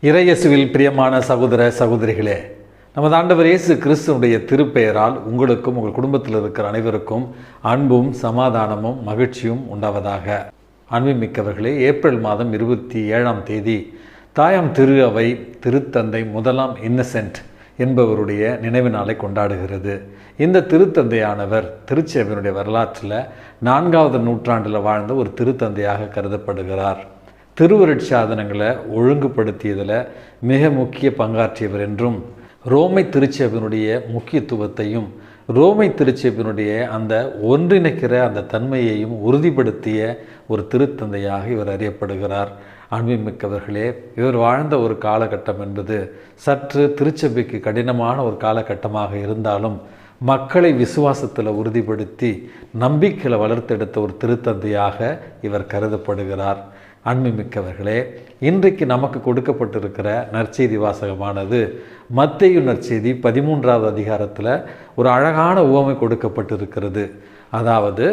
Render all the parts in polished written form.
இறையேசுவில் பிரியமான சகோதர சகோதரிகளே, நமது ஆண்டவர் இயேசு கிறிஸ்துவனுடைய திருப்பெயரால் உங்களுக்கும் உங்கள் குடும்பத்தில் இருக்கிற அனைவருக்கும் அன்பும் சமாதானமும் மகிழ்ச்சியும் உண்டாவதாக. அன்புமிக்கவர்களே, ஏப்ரல் மாதம் 27ஆம் தேதி தாயாம் திரு அவை திருத்தந்தை முதலாம் இன்னசென்ட் என்பவருடைய நினைவு நாளை கொண்டாடுகிறது. இந்த திருத்தந்தையானவர் திருச்சபையினுடைய வரலாற்றில் 4வது நூற்றாண்டில் வாழ்ந்த ஒரு திருத்தந்தையாக கருதப்படுகிறார். திருவருட்சாதனங்களை ஒழுங்குபடுத்தியதில் மிக முக்கிய பங்காற்றியவர் என்றும், ரோமை திருச்சபையினுடைய முக்கியத்துவத்தையும் ரோமை திருச்சபையினுடைய அந்த ஒன்றிணைக்கிற அந்த தன்மையையும் உறுதிப்படுத்திய ஒரு திருத்தந்தையாக இவர் அறியப்படுகிறார். அன்புமிக்கவர்களே, இவர் வாழ்ந்த ஒரு காலகட்டம் என்பது சற்று திருச்சபைக்கு கடினமான ஒரு காலகட்டமாக இருந்தாலும் மக்களை விசுவாசத்தில் உறுதிப்படுத்தி நம்பிக்கையில் வளர்த்தெடுத்த ஒரு திருத்தந்தையாக இவர் கருதப்படுகிறார். அன்புமிக்கவர்களே, இன்றைக்கு நமக்கு கொடுக்கப்பட்டிருக்கிற நற்செய்தி வாசகமானது மத்தேயு நற்செய்தி 13வது அதிகாரத்தில் ஒரு அழகான உவமை கொடுக்கப்பட்டிருக்கிறது. அதாவது,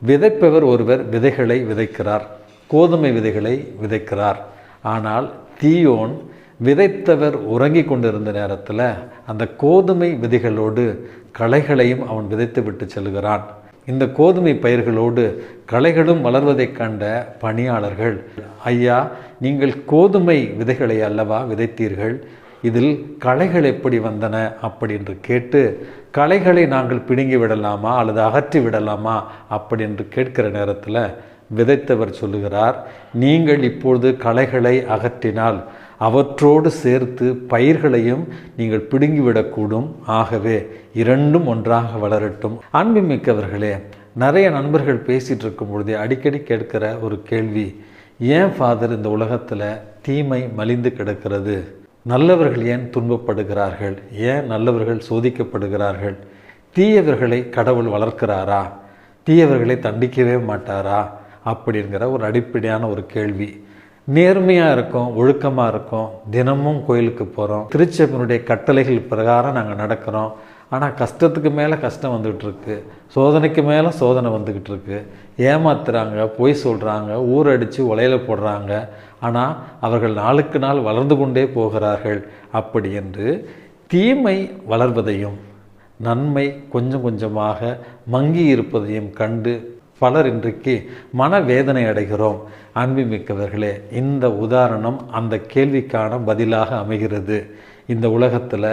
விதைப்பவர் ஒருவர் விதைகளை விதைக்கிறார், கோதுமை விதைகளை விதைக்கிறார். ஆனால் தீயோன் விதைத்தவர் உறங்கி கொண்டிருந்த நேரத்தில் அந்த கோதுமை விதைகளோடு களைகளையும் அவன் விதைத்து விட்டு செல்கிறான். இந்த கோதுமை பயிர்களோடு களைகளும் வளர்வதைக் கண்ட பணியாளர்கள், ஐயா, நீங்கள் கோதுமை விதைகளை அல்லவா விதைத்தீர்கள், இதில் களைகள் எப்படி வந்தன அப்படி என்று கேட்டு, களைகளை நாங்கள் பிடுங்கி விடலாமா அல்லது அகற்றி விடலாமா அப்படி என்று கேட்கிற நேரத்தில் விதைத்தவர் சொல்லுகிறார், நீங்கள் இப்பொழுது களைகளை அகற்றினால் அவற்றோடு சேர்த்து பயிர்களையும் நீங்கள் பிடுங்கிவிடக்கூடும். ஆகவே இரண்டும் ஒன்றாக வளரட்டும். அன்புமிக்கவர்களே, நிறைய நண்பர்கள் பேசிகிட்டு இருக்கும் பொழுதே அடிக்கடி கேட்கிற ஒரு கேள்வி, ஏன் ஃபாதர் இந்த உலகத்தில் தீமை மலிந்து கிடக்கிறது, நல்லவர்கள் ஏன் துன்பப்படுகிறார்கள், ஏன் நல்லவர்கள் சோதிக்கப்படுகிறார்கள், தீயவர்களை கடவுள் வளர்க்கிறாரா, தீயவர்களை தண்டிக்கவே மாட்டாரா அப்படிங்கிற ஒரு அடிப்படையான ஒரு கேள்வி. நேர்மையாக இருக்கோம், ஒழுக்கமாக இருக்கோம், தினமும் கோயிலுக்கு போகிறோம், திருச்சபையினுடைய கட்டளைகள் பிரகாரம் நாங்கள் நடக்கிறோம். ஆனால் கஷ்டத்துக்கு மேலே கஷ்டம் வந்துக்கிட்டு இருக்கு, சோதனைக்கு மேலே சோதனை வந்துக்கிட்டு இருக்கு, ஏமாத்துறாங்க, பொய் சொல்கிறாங்க, ஊரடித்து உலையில போடுறாங்க. ஆனால் அவர்கள் நாளுக்கு நாள் வளர்ந்து கொண்டே போகிறார்கள். அப்படி என்று தீமை வளர்வதையும் நன்மை கொஞ்சம் கொஞ்சமாக மங்கி இருப்பதையும் கண்டு பலர் இன்றைக்கு மனவேதனை அடைகிறோம். அன்புமிக்கவர்களே, இந்த உதாரணம் அந்த கேள்விக்கான பதிலாக அமைகிறது. இந்த உலகத்தில்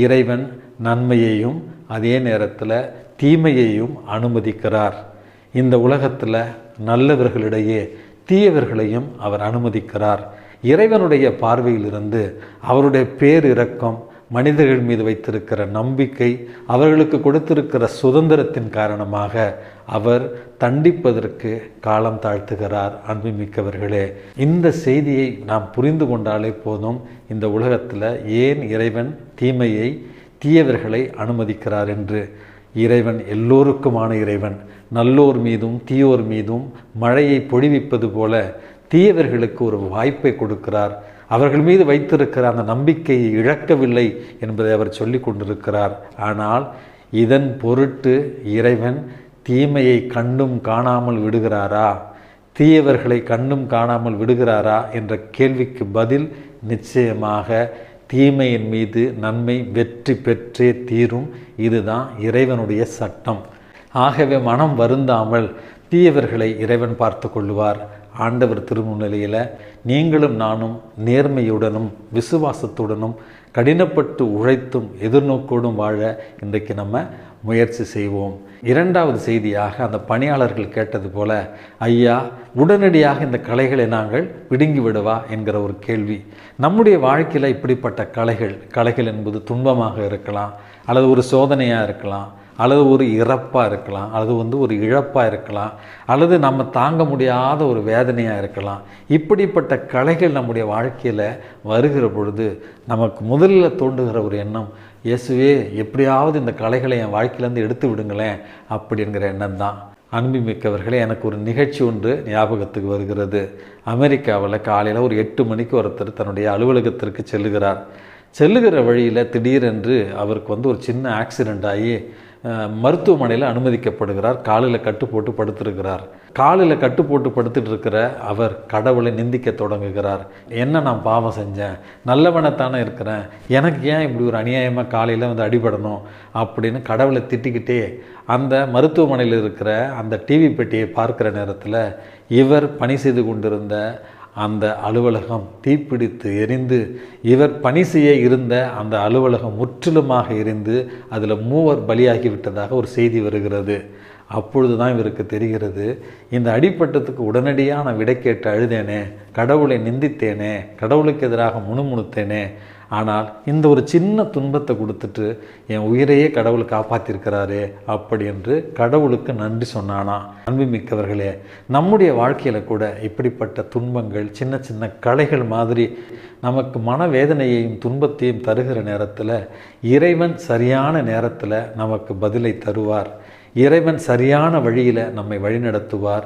இறைவன் நன்மையையும் அதே நேரத்தில் தீமையையும் அனுமதிக்கிறார். இந்த உலகத்தில் நல்லவர்களிடையே தீயவர்களையும் அவர் அனுமதிக்கிறார். இறைவனுடைய பார்வையிலிருந்து அவருடைய பேரிரக்கம், மனிதர்கள் மீது வைத்திருக்கிற நம்பிக்கை, அவர்களுக்கு கொடுத்திருக்கிற சுதந்திரத்தின் காரணமாக அவர் தண்டிப்பதற்கு காலம் தாழ்த்துகிறார். அன்புமிக்கவர்களே, இந்த செய்தியை நாம் புரிந்து கொண்டாலே போதும், இந்த உலகத்தில் ஏன் இறைவன் தீமையை, தீயவர்களை அனுமதிக்கிறார் என்று. இறைவன் எல்லோருக்குமான இறைவன். நல்லோர் மீதும் தீயோர் மீதும் மழையை பொழிவிப்பது போல தீயவர்களுக்கு ஒரு வாய்ப்பை கொடுக்கிறார். அவர்கள் மீது வைத்திருக்கிற அந்த நம்பிக்கையை இழக்கவில்லை என்பதை அவர் சொல்லி கொண்டிருக்கிறார். ஆனால் இதன் பொருட்டு இறைவன் தீமையை கண்டும் காணாமல் விடுகிறாரா, தீயவர்களை கண்டும் காணாமல் விடுகிறாரா என்ற கேள்விக்கு பதில் நிச்சயமாக தீமையின் மீது நன்மை வெற்றி பெற்றே தீரும். இதுதான் இறைவனுடைய சட்டம். ஆகவே மனம் வருந்தாமல் தீயவர்களை இறைவன் பார்த்து கொள்ளுவார். ஆண்டவர் திருமுன்னிலையில் நீங்களும் நானும் நேர்மையுடனும் விசுவாசத்துடனும் கடினப்பட்டு உழைத்தும் எதிர்நோக்கோடும் வாழ இன்றைக்கு நம்ம முயற்சி செய்வோம். 2வது செய்தியாக அந்த பணியாளர்கள் கேட்டது போல, ஐயா, உடனடியாக இந்த களைகளை நாங்கள் பிடுங்கி விடவா என்கிற ஒரு கேள்வி. நம்முடைய வாழ்க்கையில் இப்படிப்பட்ட களைகள் என்பது துன்பமாக இருக்கலாம், அல்லது ஒரு சோதனையாக இருக்கலாம், அல்லது ஒரு இறப்பாக இருக்கலாம், அல்லது ஒரு இழப்பாக இருக்கலாம், அல்லது நம்ம தாங்க முடியாத ஒரு வேதனையாக இருக்கலாம். இப்படிப்பட்ட களைகள் நம்முடைய வாழ்க்கையில் வருகிற பொழுது நமக்கு முதலில் தோன்றுகிற ஒரு எண்ணம், இயேசுவே, எப்படியாவது இந்த களைகளை என் வாழ்க்கையிலேருந்து எடுத்து விடுங்களேன் அப்படிங்கிற எண்ணம் தான். அன்புமிக்கவர்களே, எனக்கு ஒரு நிகழ்ச்சி ஒன்று ஞாபகத்துக்கு வருகிறது. அமெரிக்காவில் காலையில் ஒரு 8 மணிக்கு ஒருத்தர் தன்னுடைய அலுவலகத்திற்கு செல்லுகிற வழியில் திடீரென்று அவருக்கு ஒரு சின்ன ஆக்சிடெண்ட் ஆகி மருத்துவமனையில் அனுமதிக்கப்படுகிறார். காலில் கட்டு போட்டு படுத்திருக்கிறார். காலில் கட்டு போட்டு படுத்துட்டு இருக்கிற அவர் கடவுளை நிந்திக்க தொடங்குகிறார். என்ன நான் பாவம் செஞ்சேன், நல்லவனைத்தானே இருக்கிறேன், எனக்கு ஏன் இப்படி ஒரு அநியாயமாக காலையில் வந்து அடிபடணும் அப்படின்னு கடவுளை திட்டிக்கிட்டே அந்த மருத்துவமனையில் இருக்கிற அந்த டிவி பெட்டியை பார்க்குற நேரத்தில் இவர் பணி செய்து கொண்டிருந்த அந்த அலுவலகம் தீப்பிடித்து எரிந்து, இவர் பணி செய்ய இருந்த அந்த அலுவலகம் முற்றிலுமாக எரிந்து அதில் 3 பலியாகிவிட்டதாக ஒரு செய்தி வருகிறது. அப்பொழுது தான் இவருக்கு தெரிகிறது, இந்த அடிப்பட்டத்துக்கு உடனடியாக நான் விடை கேட்டு அழுதேனே, கடவுளை நிந்தித்தேனே, கடவுளுக்கு எதிராக முணுமுணுத்தேனே, ஆனால் இந்த ஒரு சின்ன துன்பத்தை கொடுத்துட்டு என் உயிரையே கடவுள் காப்பாற்றிருக்கிறாரே அப்படி என்று கடவுளுக்கு நன்றி சொன்னானா. அன்புமிக்கவர்களே, நம்முடைய வாழ்க்கையில் கூட இப்படிப்பட்ட துன்பங்கள் சின்ன சின்ன களைகள் மாதிரி நமக்கு மனவேதனையையும் துன்பத்தையும் தருகிற நேரத்தில் இறைவன் சரியான நேரத்தில் நமக்கு பதிலை தருவார். இறைவன் சரியான வழியில் நம்மை வழிநடத்துவார்.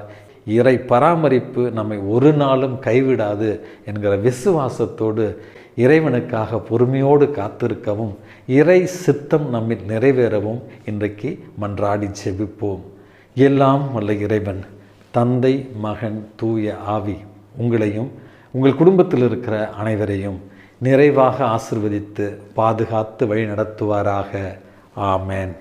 இறை பராமரிப்பு நம்மை ஒரு நாளும் கைவிடாது என்கிற விசுவாசத்தோடு இறைவனுக்காக பொறுமையோடு காத்திருக்கவும், இறை சித்தம் நம்மில் நிறைவேறவும் இன்றைக்கு மன்றாடி ஜெபிப்போம். எல்லாம் வல்ல இறைவன், தந்தை, மகன், தூய ஆவி உங்களையும் உங்கள் குடும்பத்தில் இருக்கிற அனைவரையும் நிறைவாக ஆசீர்வதித்து பாதுகாத்து வழி நடத்துவாராக. ஆமேன்.